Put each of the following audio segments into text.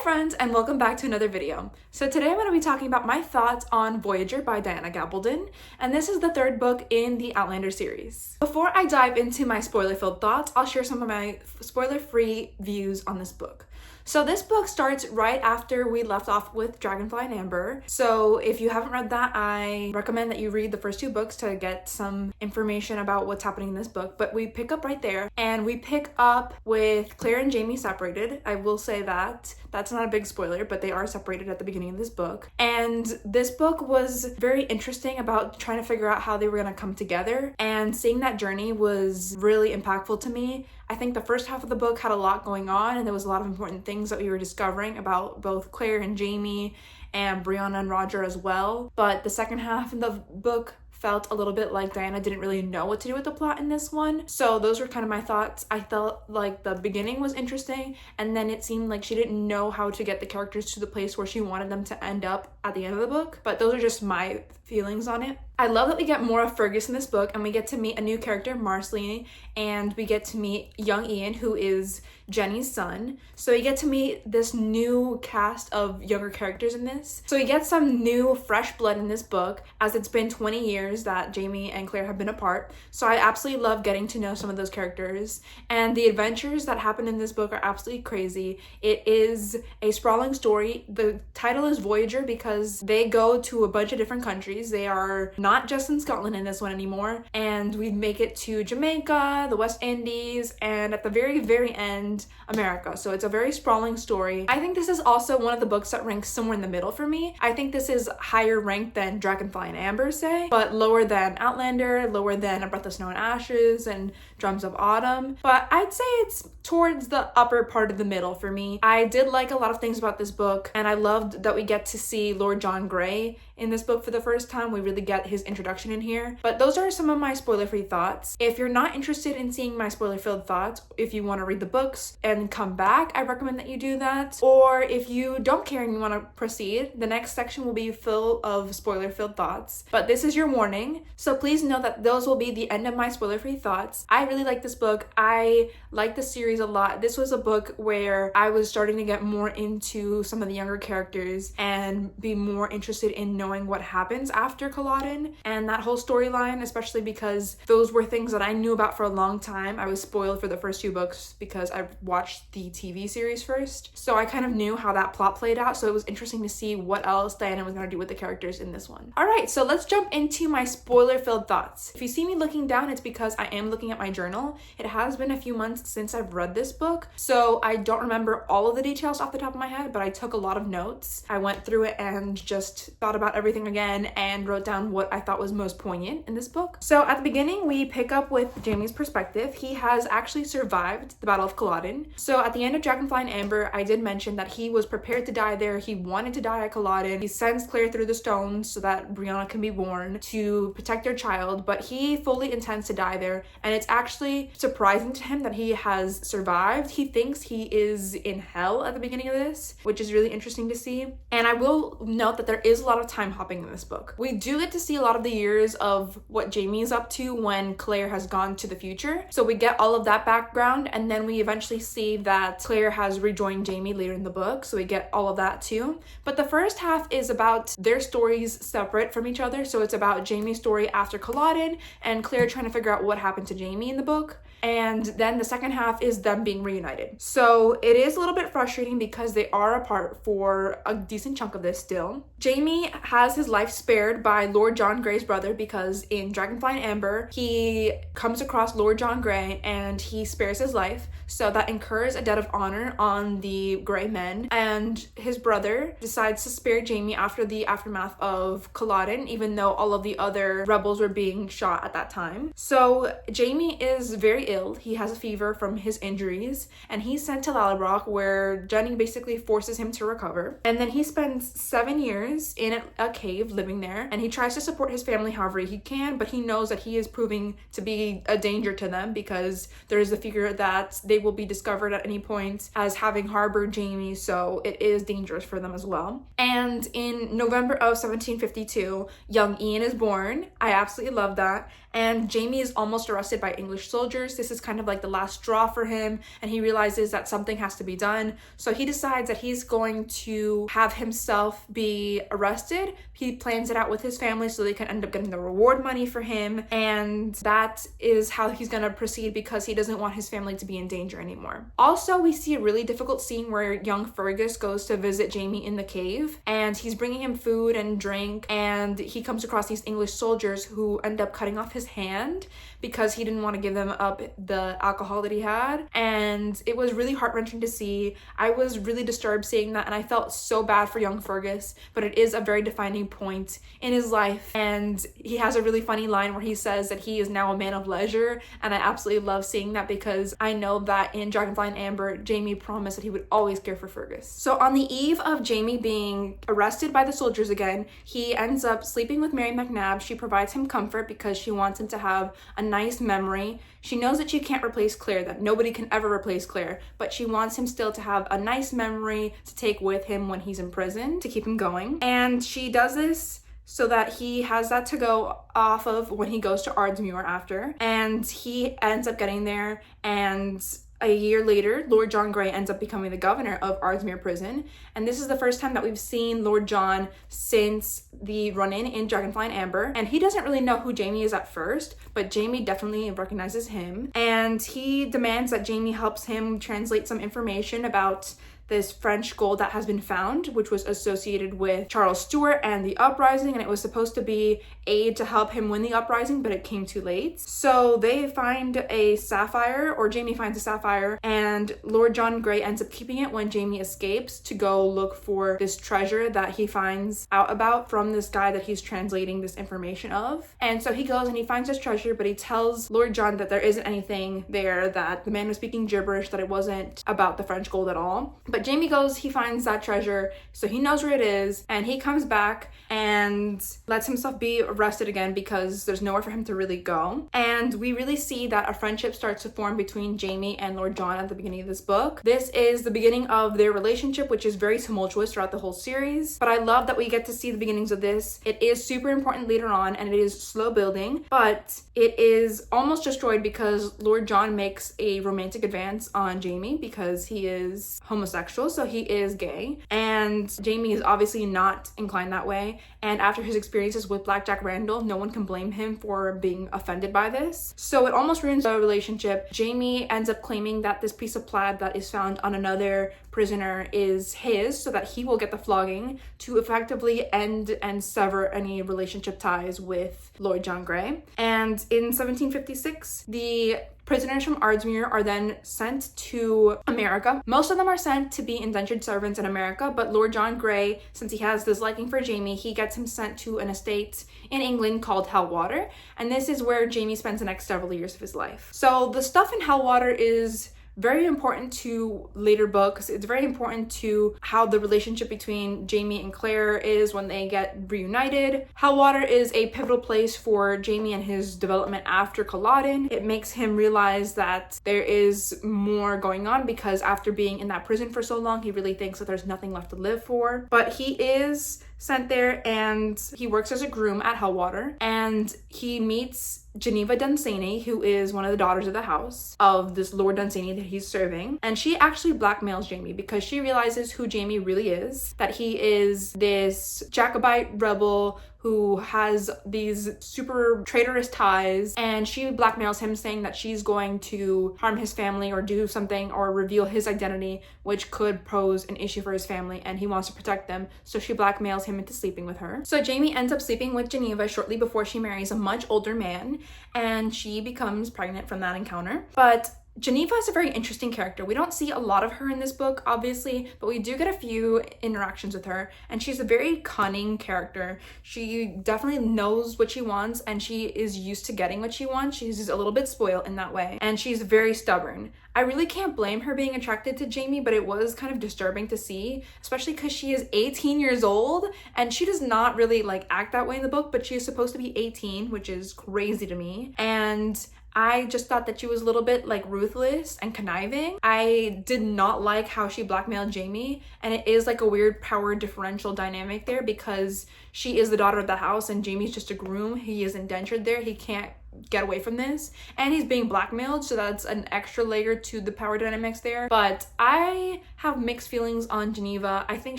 friends, and welcome back to another video. So today I'm going to be talking about my thoughts on Voyager by Diana Gabaldon, and this is the third book in the Outlander series. Before I dive into my spoiler-filled thoughts, I'll share some of my spoiler-free views on this book. So this book starts right after we left off with Dragonfly and Amber. So if you haven't read that, I recommend that you read the first two books to get some information about what's happening in this book. But we pick up right there, and we pick up with Claire and Jamie separated. I will say that. That's not a big spoiler, but they are separated at the beginning of this book. And this book was very interesting about trying to figure out how they were going to come together. And seeing that journey was really impactful to me. I think the first half of the book had a lot going on, and there was a lot of important things that we were discovering about both Claire and Jamie and Brianna and Roger as well. But the second half of the book felt a little bit like Diana didn't really know what to do with the plot in this one. So those were kind of my thoughts. I felt like the beginning was interesting, and then it seemed like she didn't know how to get the characters to the place where she wanted them to end up at the end of the book. But those are just my feelings on it. I love that we get more of Fergus in this book, and we get to meet a new character, Marceline, and we get to meet young Ian, who is Jenny's son. So we get to meet this new cast of younger characters in this. So we get some new fresh blood in this book, as it's been 20 years that Jamie and Claire have been apart. So I absolutely love getting to know some of those characters, and the adventures that happen in this book are absolutely crazy. It is a sprawling story. The title is Voyager because they go to a bunch of different countries. They are not just in Scotland in this one anymore, and we make it to Jamaica, the West Indies, and at the very, very end, America. So it's a very sprawling story. I think this is also one of the books that ranks somewhere in the middle for me. I think this is higher ranked than Dragonfly and Amber, say, but lower than Outlander, lower than A Breath of Snow and Ashes and Drums of Autumn. But I'd say it's towards the upper part of the middle for me. I did like a lot of things about this book, and I loved that we get to see Lord John Grey in this book for the first time. We really get his introduction in here. But those are some of my spoiler-free thoughts. If you're not interested in seeing my spoiler-filled thoughts, if you want to read the books and come back, I recommend that you do that. Or if you don't care and you want to proceed, the next section will be full of spoiler-filled thoughts. But this is your warning, so please know that those will be the end of my spoiler-free thoughts. I really like this book. I like the series a lot. This was a book where I was starting to get more into some of the younger characters and be more interested in knowing what happens after Culloden and that whole storyline, especially because those were things that I knew about for a long time. I was spoiled for the first two books because I watched the TV series first, so I kind of knew how that plot played out, so it was interesting to see what else Diana was going to do with the characters in this one. Alright, so let's jump into my spoiler-filled thoughts. If you see me looking down, it's because I am looking at my journal. It has been a few months since I've read this book, so I don't remember all of the details off the top of my head, but I took a lot of notes. I went through it and just thought about everything again and wrote down what I thought was most poignant in this book. So at the beginning, we pick up with Jamie's perspective. He has actually survived the Battle of Culloden. So at the end of Dragonfly and Amber, I did mention that he was prepared to die there. He wanted to die at Culloden. He sends Claire through the stones so that Brianna can be born to protect their child, but he fully intends to die there, and it's actually surprising to him that he has survived. He thinks he is in hell at the beginning of this, which is really interesting to see. And I will note that there is a lot of time hopping in this book. We do get to see a lot of the years of what Jamie is up to when Claire has gone to the future. So we get all of that background, and then we eventually see that Claire has rejoined Jamie later in the book, so we get all of that too. But the first half is about their stories separate from each other. So it's about Jamie's story after Culloden and Claire trying to figure out what happened to Jamie in the book. And then the second half is them being reunited. So it is a little bit frustrating because they are apart for a decent chunk of this still. Jamie has his life spared by Lord John Grey's brother because in Dragonfly and Amber, he comes across Lord John Grey and he spares his life. So that incurs a debt of honor on the Grey men. And his brother decides to spare Jamie after the aftermath of Culloden, even though all of the other rebels were being shot at that time. So Jamie is very ill. He has a fever from his injuries, and he's sent to Lallybroch, where Jenny basically forces him to recover. And then he spends 7 years in a cave living there, and he tries to support his family however he can, but he knows that he is proving to be a danger to them because there is the fear that they they will be discovered at any point as having harbored Jamie, so it is dangerous for them as well. And in November of 1752, young Ian is born. I absolutely love that. And Jamie is almost arrested by English soldiers. This is kind of like the last straw for him, and he realizes that something has to be done. So he decides that he's going to have himself be arrested. He plans it out with his family so they can end up getting the reward money for him, and that is how he's gonna proceed because he doesn't want his family to be in danger anymore. Also, we see a really difficult scene where young Fergus goes to visit Jamie in the cave, and he's bringing him food and drink, and he comes across these English soldiers who end up cutting off his hand because he didn't want to give them up the alcohol that he had, and it was really heart-wrenching to see. I was really disturbed seeing that, and I felt so bad for young Fergus, but it is a very defining point in his life, and he has a really funny line where he says that he is now a man of leisure, and I absolutely love seeing that because I know that in Dragonfly and Amber, Jamie promised that he would always care for Fergus. So on the eve of Jamie being arrested by the soldiers again, he ends up sleeping with Mary McNabb. She provides him comfort because she wants him to have a nice memory. She knows that she can't replace Claire, that nobody can ever replace Claire, but she wants him still to have a nice memory to take with him when he's in prison to keep him going. And she does this so that he has that to go off of when he goes to Ardsmuir after. And he ends up getting there, and a year later, Lord John Grey ends up becoming the governor of Ardsmuir Prison, and this is the first time that we've seen Lord John since the run-in in Dragonfly and Amber, and he doesn't really know who Jamie is at first, but Jamie definitely recognizes him, and he demands that Jamie helps him translate some information about this French gold that has been found, which was associated with Charles Stuart and the uprising, and it was supposed to be aid to help him win the uprising, but it came too late. So they find a sapphire, or Jamie finds a sapphire, and Lord John Grey ends up keeping it when Jamie escapes to go look for this treasure that he finds out about from this guy that he's translating this information of. And so he goes and he finds this treasure, but he tells Lord John that there isn't anything there, that the man was speaking gibberish, that it wasn't about the French gold at all. But Jamie goes, he finds that treasure, so he knows where it is, and he comes back and lets himself be arrested again because there's nowhere for him to really go. And we really see that a friendship starts to form between Jamie and Lord John at the beginning of this book. This is the beginning of their relationship, which is very tumultuous throughout the whole series, but I love that we get to see the beginnings of this. It is super important later on, and it is slow building, but it is almost destroyed because Lord John makes a romantic advance on Jamie because he is homosexual. So he is gay, and Jamie is obviously not inclined that way, and after his experiences with Blackjack Randall, no one can blame him for being offended by this. So it almost ruins the relationship. Jamie ends up claiming that this piece of plaid that is found on another prisoner is his, so that he will get the flogging to effectively end and sever any relationship ties with Lord John Grey. And in 1756, the prisoners from Ardsmuir are then sent to America. Most of them are sent to be indentured servants in America, but Lord John Grey, since he has this liking for Jamie, he gets him sent to an estate in England called Hellwater, and this is where Jamie spends the next several years of his life. So the stuff in Hellwater is very important to later books. It's very important to how the relationship between Jamie and Claire is when they get reunited. Hellwater is a pivotal place for Jamie and his development after Culloden. It makes him realize that there is more going on because after being in that prison for so long, he really thinks that there's nothing left to live for. But he is sent there and he works as a groom at Hellwater, and he meets Geneva Dunsany, who is one of the daughters of the house of this Lord Dunsany that he's serving, and she actually blackmails Jamie because she realizes who Jamie really is, that he is this Jacobite rebel who has these super traitorous ties, and she blackmails him saying that she's going to harm his family or do something or reveal his identity which could pose an issue for his family, and he wants to protect them, so she blackmails him into sleeping with her. So Jamie ends up sleeping with Geneva shortly before she marries a much older man, and she becomes pregnant from that encounter. But Geneva is a very interesting character. We don't see a lot of her in this book, obviously, but we do get a few interactions with her, and she's a very cunning character. She definitely knows what she wants, and she is used to getting what she wants. She's a little bit spoiled in that way, and she's very stubborn. I really can't blame her being attracted to Jamie, but it was kind of disturbing to see, especially because she is 18 years old, and she does not really act that way in the book, but she is supposed to be 18, which is crazy to me. And I just thought that she was a little bit like ruthless and conniving. I did not like how she blackmailed Jamie, and it is like a weird power differential dynamic there because she is the daughter of the house and Jamie's just a groom. He is indentured there. He can't get away from this, and he's being blackmailed, so that's an extra layer to the power dynamics there. But I have mixed feelings on Geneva. I think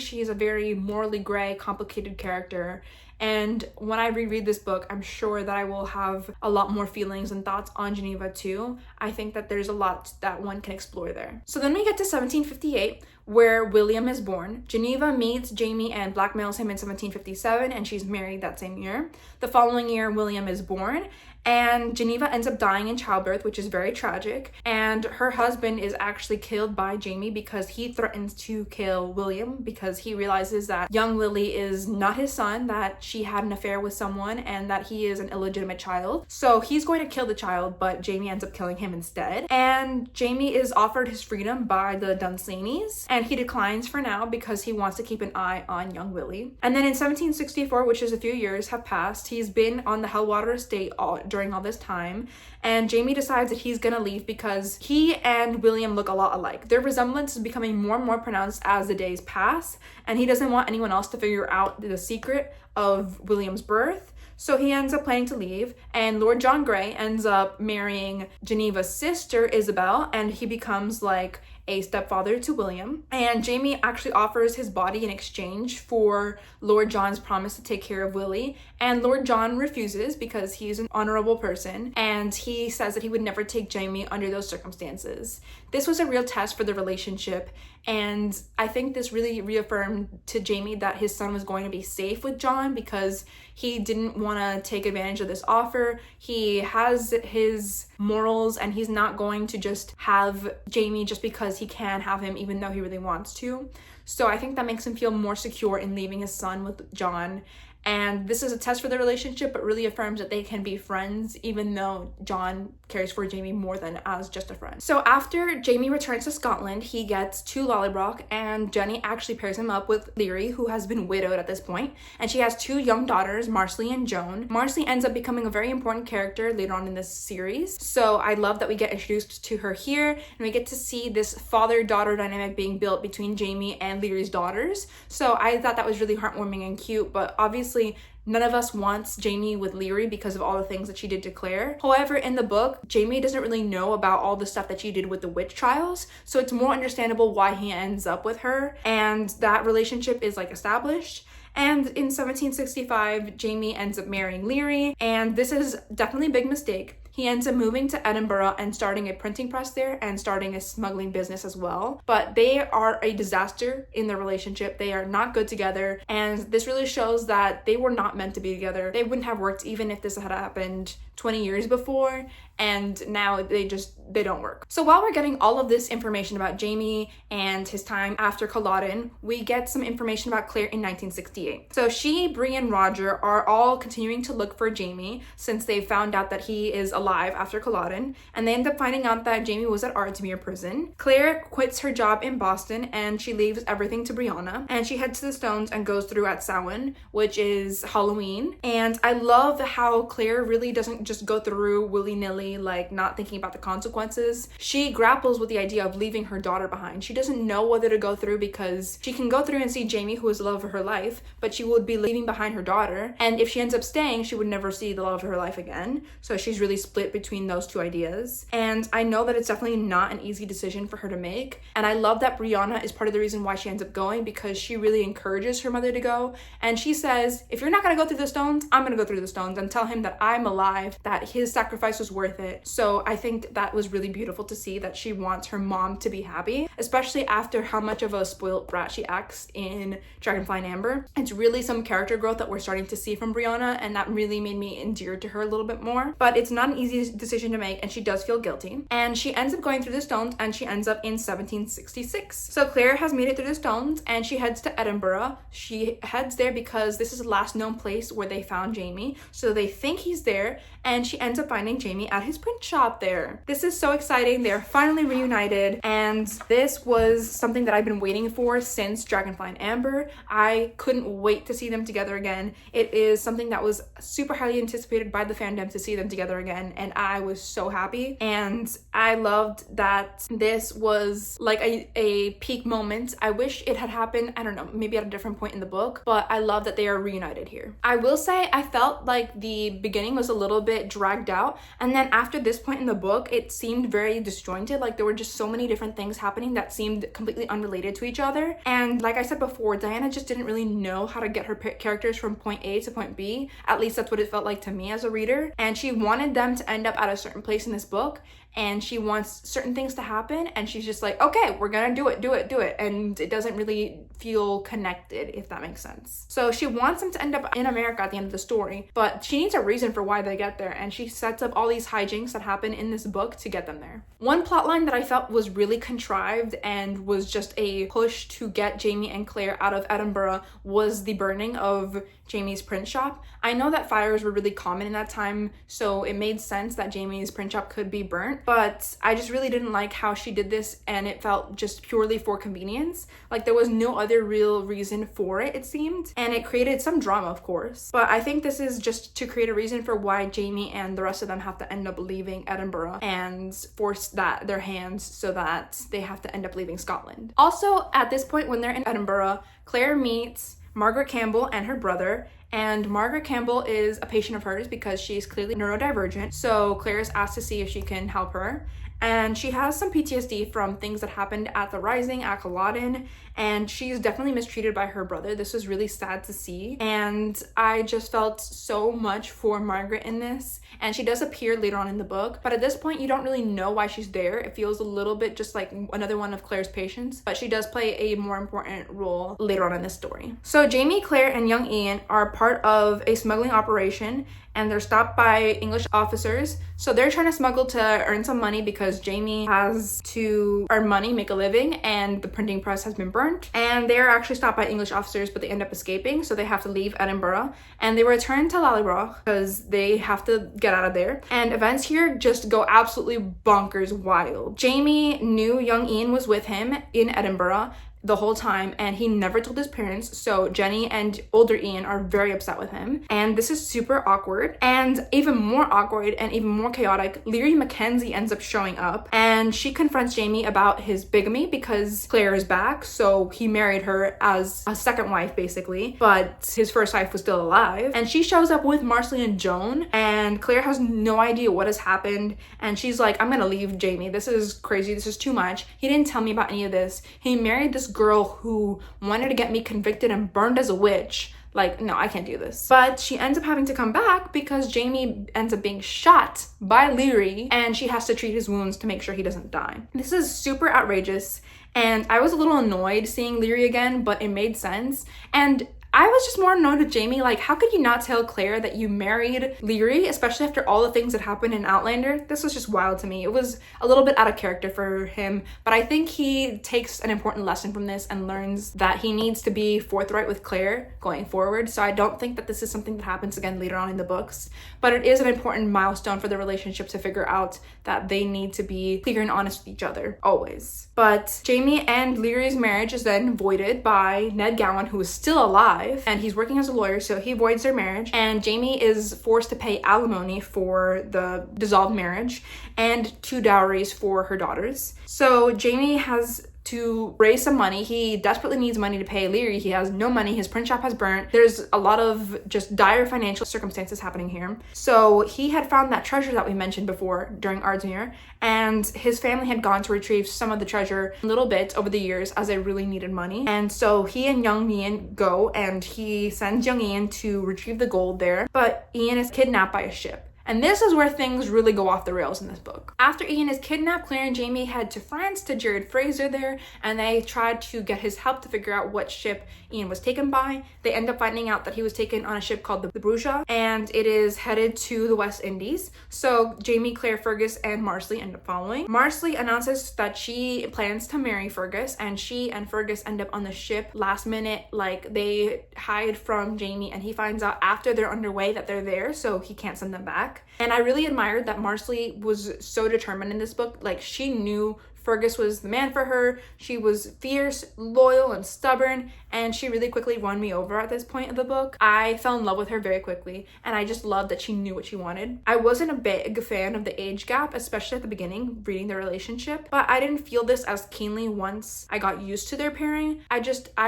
she's a very morally gray, complicated character, and when I reread this book, I'm sure that I will have a lot more feelings and thoughts on Geneva too. I think that there's a lot that one can explore there. So then we get to 1758, where William is born. Geneva meets Jamie and blackmails him in 1757, and she's married that same year. The following year, William is born, and Geneva ends up dying in childbirth, which is very tragic. And her husband is actually killed by Jamie because he threatens to kill William because he realizes that young Lily is not his son, that she had an affair with someone, and that he is an illegitimate child. So he's going to kill the child, but Jamie ends up killing him instead. And Jamie is offered his freedom by the Dunsany's, and he declines for now because he wants to keep an eye on young Willie. And then in 1764, which is a few years have passed, he's been on the Hellwater estate during all this time, and Jamie decides that he's gonna leave because he and William look a lot alike. Their resemblance is becoming more and more pronounced as the days pass, and he doesn't want anyone else to figure out the secret of William's birth. So he ends up planning to leave, and Lord John Grey ends up marrying Geneva's sister, Isabel, and he becomes like a stepfather to William. And Jamie actually offers his body in exchange for Lord John's promise to take care of Willie, and Lord John refuses because he's an honorable person, and he says that he would never take Jamie under those circumstances. This was a real test for the relationship, and I think this really reaffirmed to Jamie that his son was going to be safe with John because he didn't want to take advantage of this offer. He has his morals, and he's not going to just have Jamie just because he can have him, even though he really wants to. So I think that makes him feel more secure in leaving his son with John. And this is a test for the relationship, but really affirms that they can be friends, even though John cares for Jamie more than as just a friend. So after Jamie returns to Scotland, he gets to Lallybroch, and Jenny actually pairs him up with Leary, who has been widowed at this point, and she has two young daughters, Marsley and Joan. Marsley ends up becoming a very important character later on in this series, so I love that we get introduced to her here, and we get to see this father-daughter dynamic being built between Jamie and Leary's daughters. So I thought that was really heartwarming and cute, but obviously none of us wants Jamie with Leary because of all the things that she did to Claire. However, in the book, Jamie doesn't really know about all the stuff that she did with the witch trials, so it's more understandable why he ends up with her, and that relationship is like established. And in 1765, Jamie ends up marrying Leary, and this is definitely a big mistake. He ends up moving to Edinburgh and starting a printing press there and starting a smuggling business as well. But they are a disaster in their relationship. They are not good together, and this really shows that they were not meant to be together. They wouldn't have worked even if this had happened 20 years before, and now they don't work. So while we're getting all of this information about Jamie and his time after Culloden, we get some information about Claire in 1968. So she, Bree, and Roger are all continuing to look for Jamie since they found out that he is alive after Culloden, and they end up finding out that Jamie was at Ardmere prison. Claire quits her job in Boston, and she leaves everything to Brianna, and she heads to the Stones and goes through at Samhain, which is Halloween. And I love how Claire really doesn't just go through willy-nilly, like not thinking about the consequences. She grapples with the idea of leaving her daughter behind. She doesn't know whether to go through because she can go through and see Jamie, who is the love of her life, but she would be leaving behind her daughter, and if she ends up staying, she would never see the love of her life again. So she's really split between those two ideas, and I know that it's definitely not an easy decision for her to make, and I love that Brianna is part of the reason why she ends up going, because she really encourages her mother to go, and she says, if you're not gonna go through the Stones, I'm gonna go through the Stones and tell him that I'm alive, that his sacrifice was worth it. So I think that was really beautiful to see that she wants her mom to be happy, especially after how much of a spoiled brat she acts in Dragonfly and Amber. It's really some character growth that we're starting to see from Brianna, and that really made me endeared to her a little bit more. But it's not an easy decision to make, and she does feel guilty. And she ends up going through the Stones, and she ends up in 1766. So Claire has made it through the Stones, and she heads to Edinburgh. She heads there because this is the last known place where they found Jamie, so they think he's there, and she ends up finding Jamie at his print shop there. This is so exciting. They're finally reunited, and this this was something that I've been waiting for since Dragonfly and Amber. I couldn't wait to see them together again. It is something that was super highly anticipated by the fandom to see them together again, and I was so happy. And I loved that this was like a peak moment. I wish it had happened, I don't know, maybe at a different point in the book, but I love that they are reunited here. I will say I felt like the beginning was a little bit dragged out, and then after this point in the book, it seemed very disjointed. Like there were just so many different things happening that seemed completely unrelated to each other. And like I said before, Diana just didn't really know how to get her characters from point A to point B. At least that's what it felt like to me as a reader. And she wanted them to end up at a certain place in this book, and she wants certain things to happen, and she's just like, okay, we're gonna do it, and it doesn't really feel connected, if that makes sense. So she wants them to end up in America at the end of the story, but she needs a reason for why they get there, and she sets up all these hijinks that happen in this book to get them there. One plotline that I felt was really contrived and was just a push to get Jamie and Claire out of Edinburgh was the burning of Jamie's print shop. I know that fires were really common in that time, so it made sense that Jamie's print shop could be burnt, but I just really didn't like how she did this, and it felt just purely for convenience. Like there was no other real reason for it seemed, and it created some drama, of course. But I think this is just to create a reason for why Jamie and the rest of them have to end up leaving Edinburgh and force their hands so that they have to end up leaving Scotland. Also, at this point when they're in Edinburgh, Claire meets Margaret Campbell and her brother, and Margaret Campbell is a patient of hers because she's clearly neurodivergent, so Claire is asked to see if she can help her. And she has some PTSD from things that happened at the Rising at Culloden, and she's definitely mistreated by her brother. This was really sad to see, and I just felt so much for Margaret in this. And she does appear later on in the book, but at this point you don't really know why she's there. It feels a little bit just like another one of Claire's patients, but she does play a more important role later on in this story. So Jamie, Claire, and young Ian are part of a smuggling operation, and they're stopped by English officers. So they're trying to smuggle to earn some money because Jamie has to earn money, make a living, and the printing press has been burnt. And they're actually stopped by English officers, but they end up escaping, so they have to leave Edinburgh. And they return to Lallybroch because they have to get out of there. And events here just go absolutely bonkers wild. Jamie knew young Ian was with him in Edinburgh the whole time, and he never told his parents, so Jenny and older Ian are very upset with him, and this is super awkward. And even more awkward and even more chaotic, Leary Mackenzie ends up showing up, and she confronts Jamie about his bigamy because Claire is back, so he married her as a second wife basically, but his first wife was still alive. And she shows up with Marsley and Joan, and Claire has no idea what has happened, and she's like, I'm gonna leave Jamie, this is crazy, this is too much, he didn't tell me about any of this, he married this girl who wanted to get me convicted and burned as a witch. Like, no, I can't do this. But she ends up having to come back because Jamie ends up being shot by Leary, and she has to treat his wounds to make sure he doesn't die. This is super outrageous, and I was a little annoyed seeing Leary again, but it made sense. And I was just more annoyed with Jamie. Like, how could you not tell Claire that you married Leary, especially after all the things that happened in Outlander? This was just wild to me. It was a little bit out of character for him, but I think he takes an important lesson from this and learns that he needs to be forthright with Claire going forward. So I don't think that this is something that happens again later on in the books, but it is an important milestone for the relationship to figure out that they need to be clear and honest with each other, always. But Jamie and Leary's marriage is then voided by Ned Gowan, who is still alive, and he's working as a lawyer, so he voids their marriage, and Jamie is forced to pay alimony for the dissolved marriage and 2 dowries for her daughters. So Jamie has to raise some money. He desperately needs money to pay Leary. He has no money. His print shop has burnt. There's a lot of just dire financial circumstances happening here. So he had found that treasure that we mentioned before during Ardmere, and his family had gone to retrieve some of the treasure a little bit over the years as they really needed money. And so he and young Ian go, and he sends young Ian to retrieve the gold there, but Ian is kidnapped by a ship. And this is where things really go off the rails in this book. After Ian is kidnapped, Claire and Jamie head to France to Jared Fraser there, and they try to get his help to figure out what ship Ian was taken by. They end up finding out that he was taken on a ship called the Bruja, and it is headed to the West Indies. So Jamie, Claire, Fergus, and Marsley end up following. Marsley announces that she plans to marry Fergus, and she and Fergus end up on the ship last minute. Like, they hide from Jamie, and he finds out after they're underway that they're there, so he can't send them back. And I really admired that Marsley was so determined in this book. Like, she knew Fergus was the man for her. She was fierce, loyal, and stubborn, and she really quickly won me over at this point of the book. I fell in love with her very quickly, and I just loved that she knew what she wanted. I wasn't a big fan of the age gap, especially at the beginning, reading their relationship, but I didn't feel this as keenly once I got used to their pairing. I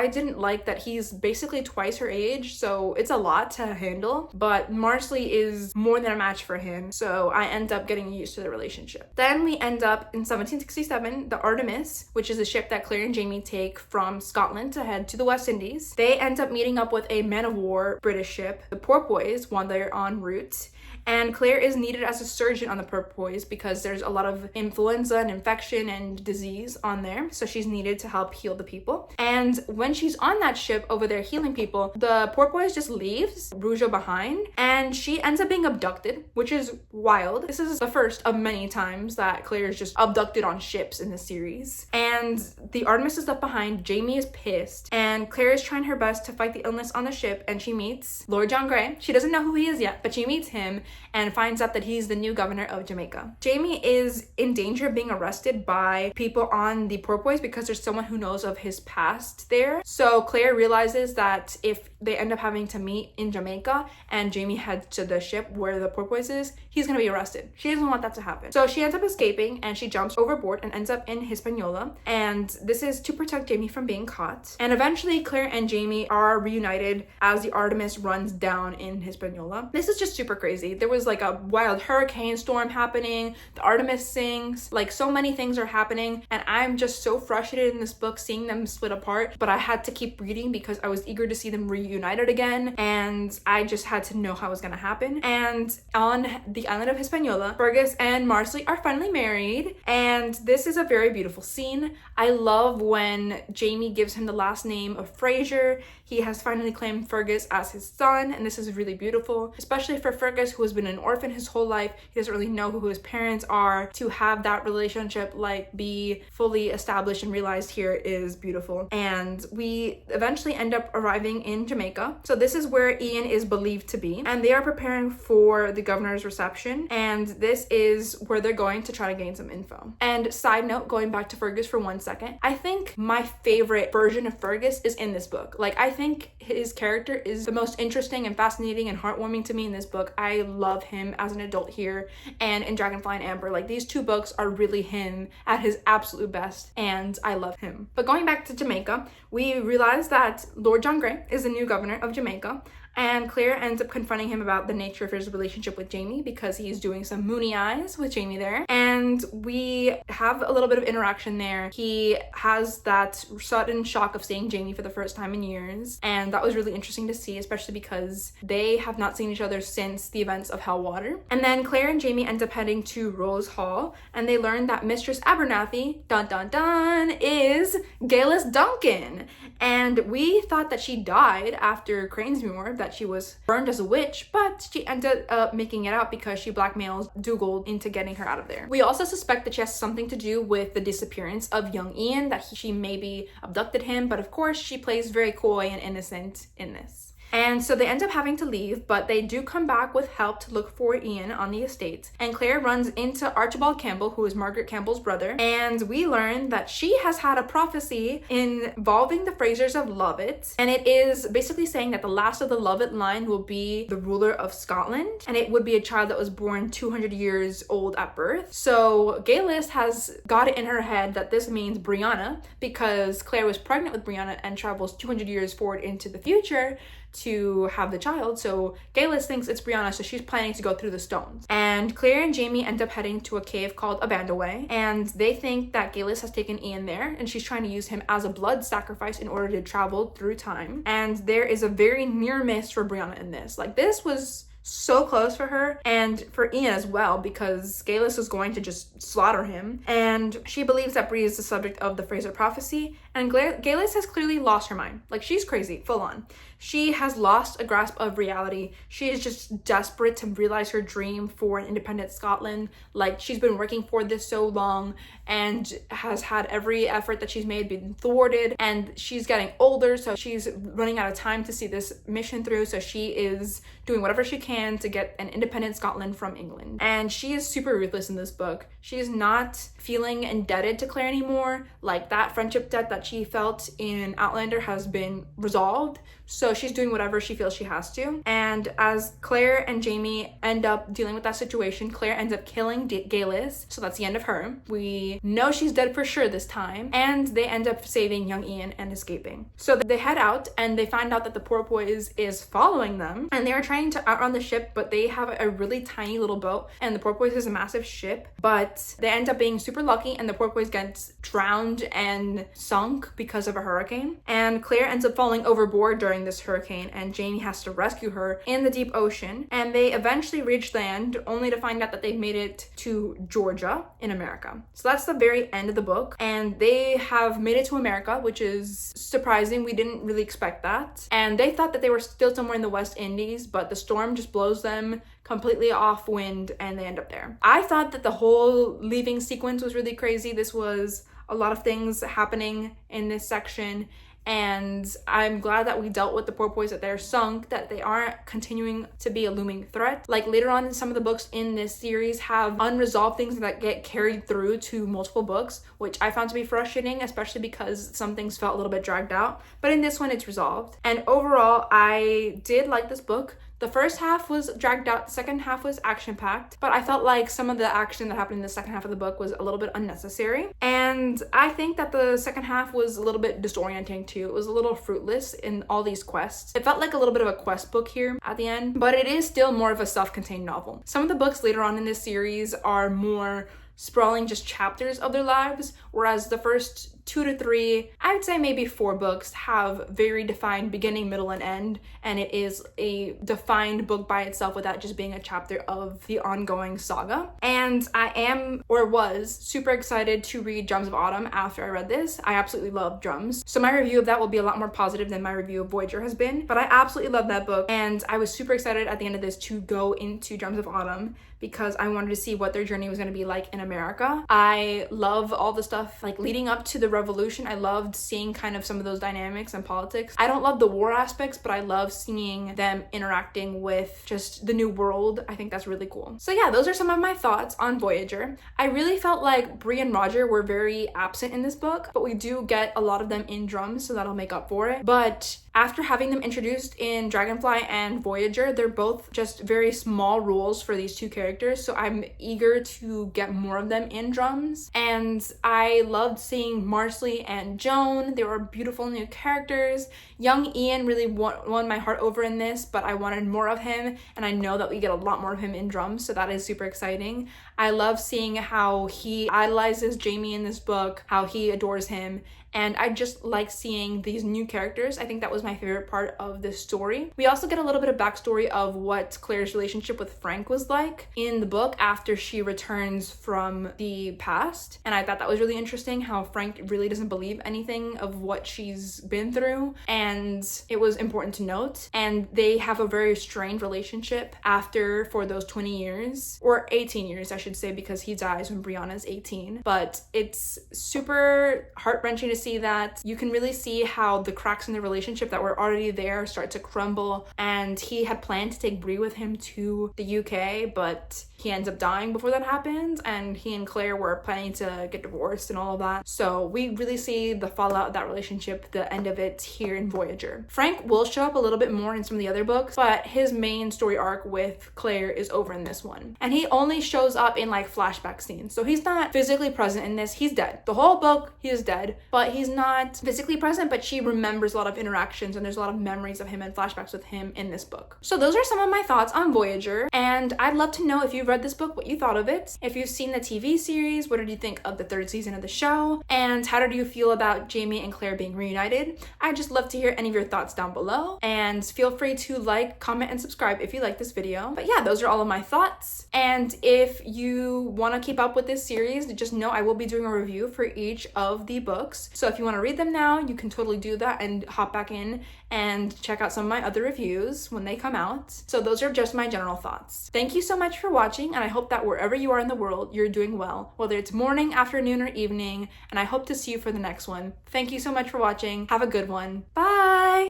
didn't like that he's basically twice her age, so it's a lot to handle, but Marsley is more than a match for him, so I end up getting used to the relationship. Then we end up in 1767, the Artemis, which is a ship that Claire and Jamie take from Scotland to head to the West Indies. They end up meeting up with a man-of-war British ship, the Porpoise, while they're en route. And Claire is needed as a surgeon on the Porpoise because there's a lot of influenza and infection and disease on there. So she's needed to help heal the people. And when she's on that ship over there healing people, the Porpoise just leaves Rougeau behind and she ends up being abducted, which is wild. This is the first of many times that Claire is just abducted on ships in the series. And the Artemis is left behind. Jamie is pissed. And Claire is trying her best to fight the illness on the ship, and she meets Lord John Grey. She doesn't know who he is yet, but she meets him and finds out that he's the new governor of Jamaica. Jamie is in danger of being arrested by people on the Porpoise because there's someone who knows of his past there. So Claire realizes that if they end up having to meet in Jamaica and Jamie heads to the ship where the Porpoise is, he's gonna be arrested. She doesn't want that to happen. So she ends up escaping and she jumps overboard and ends up in Hispaniola. And this is to protect Jamie from being caught. And eventually Claire and Jamie are reunited as the Artemis runs down in Hispaniola. This is just super crazy. There was like a wild hurricane storm happening. The Artemis sinks. Like so many things are happening. And I'm just so frustrated in this book seeing them split apart. But I had to keep reading because I was eager to see them reunited again. And I just had to know how it was gonna happen. And on the island of Hispaniola, Fergus and Marsley are finally married. And this is a very beautiful scene. I love when Jamie gives him the last name of Fraser. He has finally claimed Fergus as his son, and this is really beautiful, especially for Fergus, who has been an orphan his whole life. He doesn't really know who his parents are. To have that relationship like be fully established and realized here is beautiful. And we eventually end up arriving in Jamaica. So this is where Ian is believed to be, and they are preparing for the governor's reception, and this is where they're going to try to gain some info. And side note, going back to Fergus for 1 second, I think my favorite version of Fergus is in this book. Like, I think his character is the most interesting and fascinating and heartwarming to me in this book. I love him as an adult here and in Dragonfly and Amber. Like, these two books are really him at his absolute best, and I love him. But going back to Jamaica, we realize that Lord John Grey is the new governor of Jamaica. And Claire ends up confronting him about the nature of his relationship with Jamie because he's doing some moony eyes with Jamie there. And we have a little bit of interaction there. He has that sudden shock of seeing Jamie for the first time in years. And that was really interesting to see, especially because they have not seen each other since the events of Hellwater. And then Claire and Jamie end up heading to Rose Hall, and they learn that Mistress Abernathy, dun dun dun, is Galis Duncan. And we thought that she died after Cranesmuir, that she was burned as a witch, but she ended up making it out because she blackmails Dougal into getting her out of there. We also suspect that she has something to do with the disappearance of young Ian, that she maybe abducted him, but of course she plays very coy and innocent in this. And so they end up having to leave, but they do come back with help to look for Ian on the estate. And Claire runs into Archibald Campbell, who is Margaret Campbell's brother, and we learn that she has had a prophecy involving the Frasers of Lovett, and it is basically saying that the last of the Lovett line will be the ruler of Scotland, and it would be a child that was born 200 years old at birth. So Galis has got it in her head that this means Brianna, because Claire was pregnant with Brianna and travels 200 years forward into the future to have the child. So Galis thinks it's Brianna, so she's planning to go through the stones. And Claire and Jamie end up heading to a cave called Abandaway, and they think that Galis has taken Ian there, and she's trying to use him as a blood sacrifice in order to travel through time. And there is a very near miss for Brianna in this. Like, this was so close for her and for Ian as well, because Galis was going to just slaughter him. And she believes that Bree is the subject of the Fraser prophecy, and Galis has clearly lost her mind. Like, she's crazy, full on. She has lost a grasp of reality. She is just desperate to realize her dream for an independent Scotland. Like, she's been working for this so long and has had every effort that she's made been thwarted, and she's getting older, so she's running out of time to see this mission through. So she is doing whatever she can can to get an independent Scotland from England. And she is super ruthless in this book. She is not feeling indebted to Claire anymore. Like, that friendship debt that she felt in Outlander has been resolved. So she's doing whatever she feels she has to. And as Claire and Jamie end up dealing with that situation, Claire ends up killing Galis. So that's the end of her. We know she's dead for sure this time. And they end up saving young Ian and escaping. So they head out and they find out that the porpoise is following them. And they are trying to outrun the ship, but they have a really tiny little boat. And the porpoise is a massive ship. But they end up being super lucky and the porpoise gets drowned and sunk because of a hurricane. And Claire ends up falling overboard during this hurricane and Jamie has to rescue her in the deep ocean. And they eventually reach land only to find out that they've made it to Georgia in America. So that's the very end of the book. And they have made it to America, which is surprising. We didn't really expect that. And they thought that they were still somewhere in the West Indies, but the storm just blows them completely off wind and they end up there. I thought that the whole leaving sequence was really crazy. This was a lot of things happening in this section. And I'm glad that we dealt with the porpoise, that they're sunk, that they aren't continuing to be a looming threat. Like, later on in some of the books in this series have unresolved things that get carried through to multiple books, which I found to be frustrating, especially because some things felt a little bit dragged out. But in this one, it's resolved. And overall, I did like this book. The first half was dragged out, the second half was action-packed, but I felt like some of the action that happened in the second half of the book was a little bit unnecessary. And I think that the second half was a little bit disorienting too. It was a little fruitless in all these quests. It felt like a little bit of a quest book here at the end, but it is still more of a self-contained novel. Some of the books later on in this series are more sprawling just chapters of their lives, whereas the first 2 to 3, I would say maybe 4 books have very defined beginning, middle, and end, and it is a defined book by itself without just being a chapter of the ongoing saga. And I am, or was, super excited to read Drums of Autumn after I read this. I absolutely love Drums. So my review of that will be a lot more positive than my review of Voyager has been, but I absolutely love that book, and I was super excited at the end of this to go into Drums of Autumn because I wanted to see what their journey was going to be like in America. I love all the stuff like leading up to the revolution. I loved seeing kind of some of those dynamics and politics. I don't love the war aspects, but I love seeing them interacting with just the new world. I think that's really cool. So yeah, those are some of my thoughts on Voyager. I really felt like Bree and Roger were very absent in this book, but we do get a lot of them in Drums, so that'll make up for it. But after having them introduced in Dragonfly and Voyager, they're both just very small roles for these two characters, so I'm eager to get more of them in Drums. And I loved seeing Marsley and Joan. They were beautiful new characters. Young Ian really won my heart over in this, but I wanted more of him, and I know that we get a lot more of him in Drums, so that is super exciting. I love seeing how he idolizes Jamie in this book, how he adores him, and I just like seeing these new characters. I think that was my favorite part of this story. We also get a little bit of backstory of what Claire's relationship with Frank was like in the book after she returns from the past. And I thought that was really interesting, how Frank really doesn't believe anything of what she's been through. And it was important to note. And they have a very strained relationship after for those 20 years, or 18 years, I should say, because he dies when Brianna's 18. But it's super heart-wrenching to see that. You can really see how the cracks in the relationship that were already there start to crumble, and he had planned to take Bree with him to the UK, but he ends up dying before that happens, and he and Claire were planning to get divorced and all of that. So we really see the fallout of that relationship, the end of it, here in Voyager. Frank will show up a little bit more in some of the other books, but his main story arc with Claire is over in this one. And he only shows up in like flashback scenes, so he's not physically present in this. He's dead. The whole book, he is dead, but he's not physically present, but she remembers a lot of interactions, and there's a lot of memories of him and flashbacks with him in this book. So those are some of my thoughts on Voyager, and I'd love to know if you've read this book, what you thought of it. If you've seen the TV series, what did you think of the 3rd season of the show? And how did you feel about Jamie and Claire being reunited? I'd just love to hear any of your thoughts down below, and feel free to like, comment, and subscribe if you like this video. But yeah, those are all of my thoughts. And if you want to keep up with this series, just know I will be doing a review for each of the books. So if you want to read them now, you can totally do that and hop back in and check out some of my other reviews when they come out. So those are just my general thoughts. Thank you so much for watching, and I hope that wherever you are in the world, you're doing well, whether it's morning, afternoon, or evening, and I hope to see you for the next one. Thank you so much for watching. Have a good one. Bye!